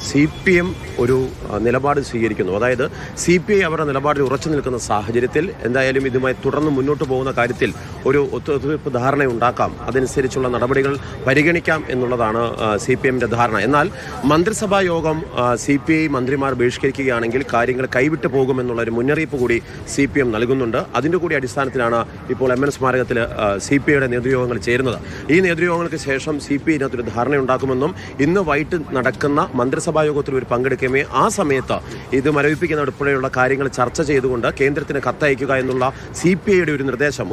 CPM ഒരു നിലപാട് സ്വീകരിക്കുന്നു. അതായത് CPI അവരുടെ നിലപാടിൽ ഉറച്ചു നിൽക്കുന്ന സാഹചര്യത്തിൽ എന്തായാലും ഇതുമായി തുടർന്ന് മുന്നോട്ട് പോകുന്ന കാര്യത്തിൽ ഒരു ഒത്തുതീർപ്പ് ധാരണയുണ്ടാക്കാം, അതനുസരിച്ചുള്ള നടപടികൾ പരിഗണിക്കാം എന്നുള്ളതാണ് CPMന്റെ ധാരണ. എന്നാൽ മന്ത്രിസഭാ യോഗം CPI മന്ത്രിമാർ ബഹിഷ്കരിക്കുകയാണെങ്കിൽ കാര്യങ്ങൾ കൈവിട്ടു പോകുമെന്നുള്ളൊരു മുന്നറിയിപ്പ് കൂടി CPM നൽകുന്നുണ്ട്. അതിൻ്റെ കൂടി അടിസ്ഥാനത്തിലാണ് ഇപ്പോൾ MN സ്മാരകത്തിൽ CPIയുടെ നേതൃയോഗങ്ങൾ ചേരുന്നത്. ഈ നേതൃയോഗങ്ങൾക്ക് ശേഷം CPI ഇതിനകത്തൊരു ധാരണയുണ്ടാക്കുമെന്നും ഇന്ന് വൈകിട്ട് നടക്കുന്ന മന്ത്രിസഭാ യോഗത്തിൽ ഒരു പങ്കെടുക്കുകയും ആ സമയത്ത് ഇത് മരവിപ്പിക്കുന്ന ഉൾപ്പെടെയുള്ള കാര്യങ്ങൾ ചർച്ച ചെയ്തുകൊണ്ട് കേന്ദ്രത്തിന് കത്തയക്കുക എന്നുള്ള CPIയുടെ ഒരു നിർദ്ദേശം,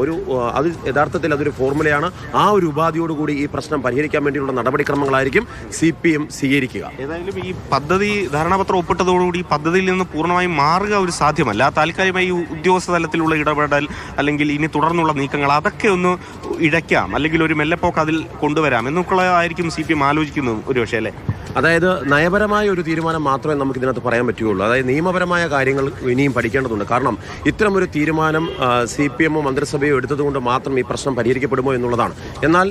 അത് യഥാർത്ഥത്തിൽ അതൊരു ഫോർമുലയാണ്. ആ ഒരു ഉപാധിയോടുകൂടി ഈ പ്രശ്നം പരിഹരിക്കാൻ വേണ്ടിയുള്ള നടപടിക്രമങ്ങളായിരിക്കും CPM സ്വീകരിക്കുക. ഏതായാലും ഈ പദ്ധതി ധാരണാപത്രം ഒപ്പിട്ടതോടുകൂടി പദ്ധതിയിൽ നിന്ന് പൂർണ്ണമായും മാറുക ഒരു സാധ്യമല്ല. താൽക്കാലികമായി ഉദ്യോഗസ്ഥ തലത്തിലുള്ള ഇടപെടൽ അല്ലെങ്കിൽ ഇനി തുടർന്നുള്ള നീക്കങ്ങൾ അതൊക്കെ ഒന്ന് ഇഴയ്ക്കാം, അല്ലെങ്കിൽ ഒരു മെല്ലെപ്പോക്ക് അതിൽ കൊണ്ടുവരാം എന്നൊക്കെയായിരിക്കും CPM ആലോചിക്കുന്നത് ഒരു പക്ഷേ അല്ലേ? അതായത് നയപരമായ ഒരു തീരുമാനം മാത്രമേ നമുക്ക് ഇതിനകത്ത് പറയാൻ പറ്റുകയുള്ളൂ. അതായത് നിയമപരമായ കാര്യങ്ങൾ ഇനിയും പഠിക്കേണ്ടതുണ്ട്. കാരണം ഇത്തരമൊരു തീരുമാനം CPM മന്ത്രിസഭയോ എടുത്തതുകൊണ്ട് മാത്രം ഈ പ്രശ്നം പരിഹരിക്കപ്പെടുമോ എന്നുള്ളതാണ്. എന്നാൽ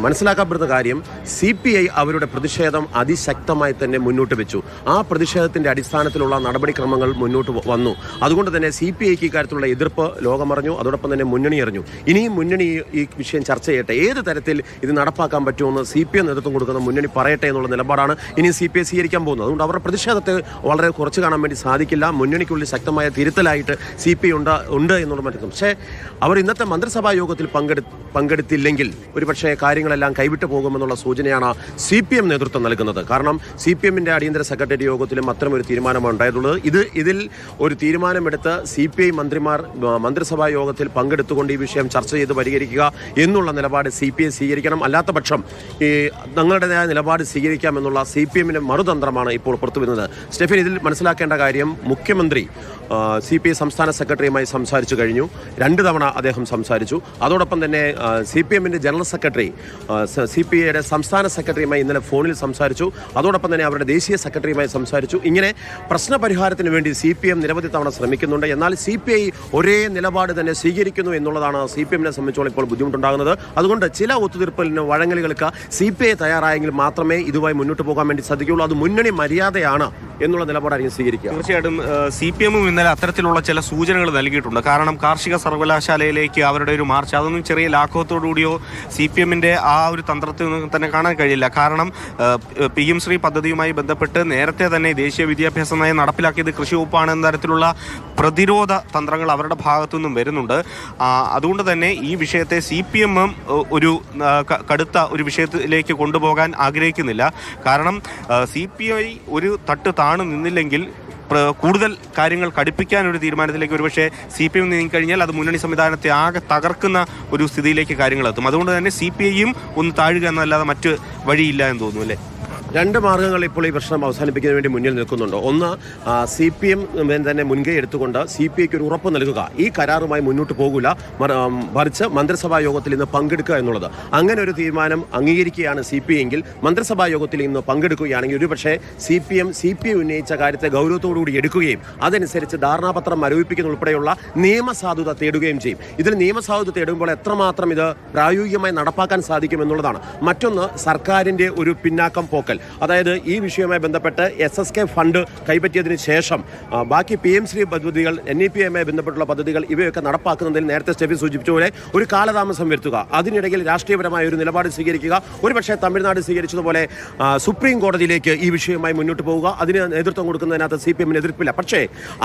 മനസ്സിലാക്കപ്പെടുന്ന കാര്യം CPI അവരുടെ പ്രതിഷേധം അതിശക്തമായി തന്നെ മുന്നോട്ട് വെച്ചു. ആ പ്രതിഷേധത്തിൻ്റെ അടിസ്ഥാനത്തിലുള്ള നടപടിക്രമങ്ങൾ മുന്നോട്ട് വന്നു. അതുകൊണ്ട് തന്നെ CPIക്ക് ഇക്കാര്യത്തിലുള്ള എതിർപ്പ് ലോകമറിഞ്ഞു, അതോടൊപ്പം തന്നെ മുന്നണി അറിഞ്ഞു. ഇനിയും മുന്നണി ഈ വിഷയം ചർച്ച ചെയ്യട്ടെ, ഏത് തരത്തിൽ ഇത് നടപ്പാക്കാൻ പറ്റുമെന്ന് CPM നേതൃത്വം കൊടുക്കുന്ന മുന്നണി പറയട്ടെ എന്നുള്ള നിലപാടാണ് ഇനി CPI സ്വീകരിക്കാൻ പോകുന്നത്. അതുകൊണ്ട് അവരുടെ പ്രതിഷേധത്തെ വളരെ കുറച്ച് കാണാൻ വേണ്ടി സാധിക്കില്ല. മുന്നണിക്കുള്ളിൽ ശക്തമായ തിരുത്തലായിട്ട് CPI ഉണ്ട് എന്നുള്ള മറ്റും. പക്ഷേ അവർ ഇന്നത്തെ മന്ത്രിസഭാ യോഗത്തിൽ പങ്കെടുത്തില്ലെങ്കിൽ ഒരുപക്ഷെ കാര്യങ്ങളെല്ലാം കൈവിട്ടു പോകുമെന്നുള്ള സൂചനയാണ് CPM നേതൃത്വം നൽകുന്നത്. കാരണം CPMന്റെ അടിയന്തര സെക്രട്ടറി യോഗത്തിലും അത്തരമൊരു തീരുമാനമാണ് ഉണ്ടായിട്ടുള്ളത്. ഇതിൽ ഒരു തീരുമാനമെടുത്ത് CPI മന്ത്രിമാർ മന്ത്രിസഭാ യോഗത്തിൽ പങ്കെടുത്തുകൊണ്ട് ഈ വിഷയം ചർച്ച ചെയ്ത് പരിഹരിക്കുക എന്നുള്ള നിലപാട് CPI സ്വീകരിക്കണം. അല്ലാത്ത പക്ഷം ഈ തങ്ങളുടേതായ നിലപാട് സ്വീകരിക്കാമെന്നുള്ള CPMന്റെ മറുതന്ത്രമാണ് ഇപ്പോൾ പുറത്തുവരുന്നത്. സ്റ്റെഫൻ, ഇതിൽ മനസ്സിലാക്കേണ്ട കാര്യം മുഖ്യമന്ത്രി CPI സംസ്ഥാന സെക്രട്ടറിയുമായി സംസാരിച്ചു കഴിഞ്ഞു. 2 തവണ അദ്ദേഹം സംസാരിച്ചു. അതോടൊപ്പം തന്നെ CPMന്റെ ജനറൽ സെക്രട്ടറി CPIയുടെ സംസ്ഥാന സെക്രട്ടറിയുമായി ഇന്നലെ ഫോണിൽ സംസാരിച്ചു. അതോടൊപ്പം തന്നെ അവരുടെ ദേശീയ സെക്രട്ടറിയുമായി സംസാരിച്ചു. ഇങ്ങനെ പ്രശ്നപരിഹാരത്തിന് വേണ്ടി CPM നിരവധി തവണ ശ്രമിക്കുന്നുണ്ട്. എന്നാൽ CPI ഒരേ നിലപാട് തന്നെ സ്വീകരിക്കുന്നു എന്നുള്ളതാണ് CPMനെ സംബന്ധിച്ചോളം ഇപ്പോൾ ബുദ്ധിമുട്ടുണ്ടാകുന്നത്. അതുകൊണ്ട് ചില ഒത്തുതീർപ്പിന് വഴങ്ങലുകൾക്ക് CPI തയ്യാറായെങ്കിൽ മാത്രമേ ഇതുമായി മുന്നോട്ട് പോകാൻ വേണ്ടി സാധിക്കുകയുള്ളൂ. അത് മുന്നണി മര്യാദയാണ് എന്നുള്ള നിലപാടായിരിക്കും സ്വീകരിക്കുക. തീർച്ചയായിട്ടും CPMും ഇന്നലെ അത്തരത്തിലുള്ള ചില സൂചനകൾ നൽകിയിട്ടുണ്ട്. കാരണം കാർഷിക സർവകലാശാലയിലേക്ക് അവരുടെ ഒരു മാർച്ച് അതൊന്നും ചെറിയ ലാഘവത്തോടുകൂടിയോ CPMന്റെ ആ ഒരു തന്ത്രത്തിൽ നിന്ന് തന്നെ കാണാൻ കഴിയില്ല. കാരണം PM ശ്രീ പദ്ധതിയുമായി ബന്ധപ്പെട്ട് നേരത്തെ തന്നെ ദേശീയ വിദ്യാഭ്യാസ നയം നടപ്പിലാക്കിയത് കൃഷി വകുപ്പാണ് എന്ന തരത്തിലുള്ള പ്രതിരോധ തന്ത്രങ്ങൾ അവരുടെ ഭാഗത്തു നിന്നും വരുന്നുണ്ട്. അതുകൊണ്ട് തന്നെ ഈ വിഷയത്തെ CPM ഒരു കടുത്ത ഒരു വിഷയത്തിലേക്ക് കൊണ്ടുപോകാൻ ആഗ്രഹിക്കുന്നില്ല. കാരണം CPI ഒരു തട്ട് താണു നിന്നില്ലെങ്കിൽ കൂടുതൽ കാര്യങ്ങൾ കടുപ്പിക്കാൻ ഒരു തീരുമാനത്തിലേക്ക് ഒരുപക്ഷെ CPM നീങ്ങിക്കഴിഞ്ഞാൽ അത് മുന്നണി സംവിധാനത്തെ ആകെ തകർക്കുന്ന ഒരു സ്ഥിതിയിലേക്ക് കാര്യങ്ങൾ എത്തും. അതുകൊണ്ട് തന്നെ CPIയും ഒന്ന് താഴുക എന്നല്ലാതെ മറ്റ് വഴിയില്ല എന്ന് തോന്നുന്നു അല്ലേ? 2 മാർഗ്ഗങ്ങൾ ഇപ്പോൾ ഈ പ്രശ്നം അവസാനിപ്പിക്കുന്നതിന് വേണ്ടി മുന്നിൽ നിൽക്കുന്നുണ്ട്. ഒന്ന്, CPM തന്നെ മുൻകൈ എടുത്തുകൊണ്ട് CPIക്ക് ഒരു ഉറപ്പ് നൽകുക, ഈ കരാറുമായി മുന്നോട്ട് പോകില്ല, മറിച്ച് മന്ത്രിസഭാ യോഗത്തിൽ ഇന്ന് പങ്കെടുക്കുക എന്നുള്ളത്. അങ്ങനെ ഒരു തീരുമാനം അംഗീകരിക്കുകയാണ് CPI എങ്കിൽ, മന്ത്രിസഭാ യോഗത്തിൽ ഇന്ന് പങ്കെടുക്കുകയാണെങ്കിൽ ഒരുപക്ഷെ CPI ഉന്നയിച്ച കാര്യത്തെ ഗൗരവത്തോടുകൂടി എടുക്കുകയും അതനുസരിച്ച് ധാരണാപത്രം മരവിപ്പിക്കുന്ന ഉൾപ്പെടെയുള്ള നിയമസാധുത തേടുകയും ചെയ്യും. ഇതിൽ നിയമസാധുത തേടുമ്പോൾ എത്രമാത്രം ഇത് പ്രായോഗികമായി നടപ്പാക്കാൻ സാധിക്കും എന്നുള്ളതാണ്. മറ്റൊന്ന്, സർക്കാരിൻ്റെ ഒരു പിന്നാക്കം പോക്കൽ. അതായത് ഈ വിഷയവുമായി ബന്ധപ്പെട്ട് SSK ഫണ്ട് കൈപ്പറ്റിയതിന് ശേഷം ബാക്കി PM ശ്രീ പദ്ധതികൾ, NEPയുമായി ബന്ധപ്പെട്ടുള്ള പദ്ധതികൾ ഇവയൊക്കെ നടപ്പാക്കുന്നതിൽ നേരത്തെ സ്റ്റെഫി സൂചിപ്പിച്ച പോലെ ഒരു കാലതാമസം വരുത്തുക, അതിനിടയിൽ രാഷ്ട്രീയപരമായ ഒരു നിലപാട് സ്വീകരിക്കുക. ഒരുപക്ഷെ തമിഴ്നാട് സ്വീകരിച്ചതുപോലെ സുപ്രീം കോടതിയിലേക്ക് ഈ വിഷയവുമായി മുന്നോട്ട് പോവുക. അതിന് നേതൃത്വം കൊടുക്കുന്നതിനകത്ത് CPMന് എതിർപ്പില്ല. പക്ഷേ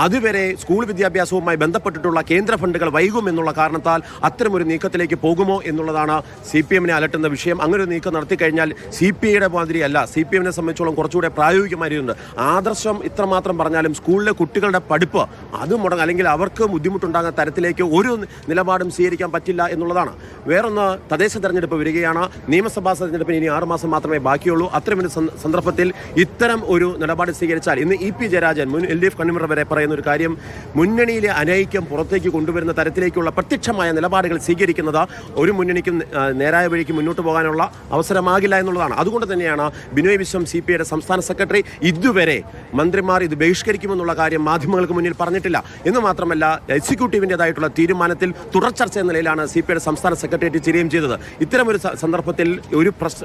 അതുവരെ സ്കൂൾ വിദ്യാഭ്യാസവുമായി ബന്ധപ്പെട്ടിട്ടുള്ള കേന്ദ്ര ഫണ്ടുകൾ വൈകും എന്നുള്ള കാരണത്താൽ അത്തരമൊരു നീക്കത്തിലേക്ക് പോകുമോ എന്നുള്ളതാണ് CPMനെ അലട്ടുന്ന വിഷയം. അങ്ങനെ ഒരു നീക്കം നടത്തിക്കഴിഞ്ഞാൽ CPIയുടെ മാതിരിയല്ല, CPMനെ സംബന്ധിച്ചോളം കുറച്ചുകൂടെ പ്രായോഗികമായിരുന്നുണ്ട്. ആദർശം ഇത്രമാത്രം പറഞ്ഞാലും സ്കൂളിലെ കുട്ടികളുടെ പഠിപ്പ് അത് അല്ലെങ്കിൽ അവർക്ക് ബുദ്ധിമുട്ടുണ്ടാകുന്ന തരത്തിലേക്ക് ഒരു നിലപാടും സ്വീകരിക്കാൻ പറ്റില്ല എന്നുള്ളതാണ്. വേറൊന്ന്, തദ്ദേശ തെരഞ്ഞെടുപ്പ് വരികയാണ്. നിയമസഭാ തെരഞ്ഞെടുപ്പിന് ഇനി 6 മാസം മാത്രമേ ബാക്കിയുള്ളൂ. അത്തരമൊരു സന്ദർഭത്തിൽ ഇത്തരം ഒരു നിലപാട് സ്വീകരിച്ചാൽ ഇന്ന് EP ജയരാജൻ മുൻ LDF കൺവീനർ വരെ പറയുന്ന ഒരു കാര്യം, മുന്നണിയിലെ അനൈക്യം പുറത്തേക്ക് കൊണ്ടുവരുന്ന തരത്തിലേക്കുള്ള പ്രത്യക്ഷമായ നിലപാടുകൾ സ്വീകരിക്കുന്നത് ഒരു മുന്നണിക്കും നേരായ വഴിക്ക് മുന്നോട്ട് പോകാനുള്ള അവസരമാകില്ല എന്നുള്ളതാണ്. അതുകൊണ്ട് തന്നെയാണ് ബിനോയ് വി വിശ്വം CPIയുടെ സംസ്ഥാന സെക്രട്ടറി ഇതുവരെ മന്ത്രിമാർ ഇത് ബഹിഷ്കരിക്കുമെന്നുള്ള കാര്യം മാധ്യമങ്ങൾക്ക് മുന്നിൽ പറഞ്ഞിട്ടില്ല. എന്ന് മാത്രമല്ല എക്സിക്യൂട്ടീവിൻ്റെതായിട്ടുള്ള തീരുമാനത്തിൽ തുടർ ചർച്ച എന്ന നിലയിലാണ് CPIയുടെ സംസ്ഥാന സെക്രട്ടേറിയറ്റ് ചേരുകയും ചെയ്തത്. ഇത്തരമൊരു സന്ദർഭത്തിൽ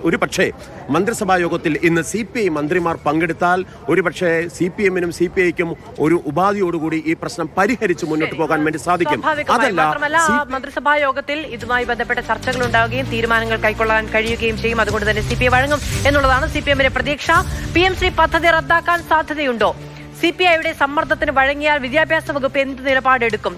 ഒരു പക്ഷേ മന്ത്രിസഭാ യോഗത്തിൽ ഇന്ന് CPI മന്ത്രിമാർ പങ്കെടുത്താൽ ഒരുപക്ഷേ CPM-നും CPI-ക്കും ഒരു ഉപാധിയോടുകൂടി ഈ പ്രശ്നം പരിഹരിച്ച് മുന്നോട്ട് പോകാൻ വേണ്ടി സാധിക്കും. അതല്ല മന്ത്രിസഭാ യോഗത്തിൽ ഇതുമായി ബന്ധപ്പെട്ട ചർച്ചകൾ ഉണ്ടാവുകയും തീരുമാനങ്ങൾ കൈക്കൊള്ളാൻ കഴിയുകയും ചെയ്യും. അതുകൊണ്ട് തന്നെ CPI വഴങ്ങും എന്നുള്ളതാണ് CPM-ന്റെ പ്രതീക്ഷ. PMC പദ്ധതി റദ്ദാക്കാൻ സാധ്യതയുണ്ടോ? CPI-യുടെ സമ്മർദ്ദത്തിന് വഴങ്ങിയാൽ വിദ്യാഭ്യാസ വകുപ്പ് എന്ത് നിലപാടെടുക്കും?